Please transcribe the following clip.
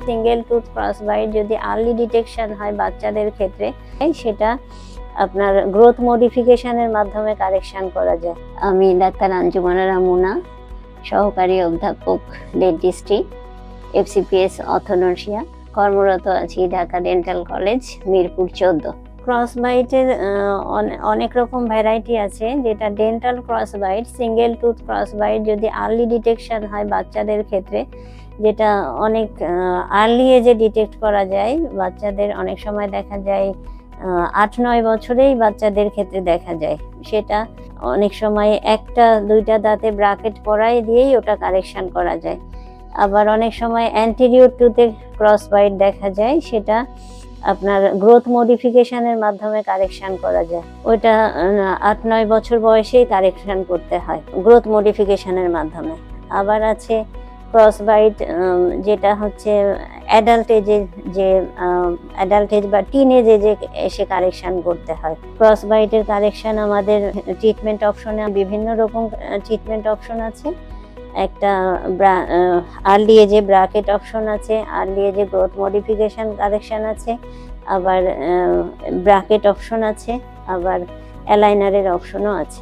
Single tooth cross bite যদি early detection হয় বাচ্চাদের ক্ষেত্রে, সেটা আপনার গ্রোথ মডিফিকেশনের মাধ্যমে কারেকশন করা যায়। আমি ডাক্তার আঞ্জুমানা রামুনা, সহকারী অধ্যাপক ডেন্টিস্ট্রি, FCPS অর্থোডন্টিয়া, কর্মরত আছি Dhaka dental college, Mirpur 14। Cross বাইটের অনেক রকম ভ্যারাইটি আছে, যেটা dental cross bite, single tooth cross bite যদি আর্লি ডিটেকশন হয় বাচ্চাদের ক্ষেত্রে, যেটা অনেক আর্লি এজে ডিটেক্ট করা যায়। বাচ্চাদের অনেক সময় দেখা যায় 8-9 বছরেই বাচ্চাদের ক্ষেত্রে দেখা যায়। সেটা অনেক সময় 1-2টা দাঁতে ব্রাকেট পরাই দিয়েই ওটা কারেকশন করা যায়। আবার অনেক সময় অ্যান্টেরিয়র টুথে ক্রস বাইট দেখা যায়, সেটা আপনার গ্রোথ মডিফিকেশনের মাধ্যমে কারেকশন করা যায়। ওইটা 8-9 বছর বয়সেই কারেকশন করতে হয় গ্রোথ মডিফিকেশনের মাধ্যমে। আবার আছে ক্রস বাইট যেটা হচ্ছে অ্যাডাল্ট এজ বা টিন এজে এসে কারেকশন করতে হয়। ক্রস বাইটের কারেকশন আমাদের ট্রিটমেন্ট অপশনে বিভিন্ন রকম ট্রিটমেন্ট অপশন আছে। একটা আর্লি এজে ব্রাকেট অপশন আছে, আর্লি এজে গ্রোথ মডিফিকেশন কারেকশন আছে, আবার ব্রাকেট অপশন আছে, আবার অ্যালাইনারের অপশনও আছে।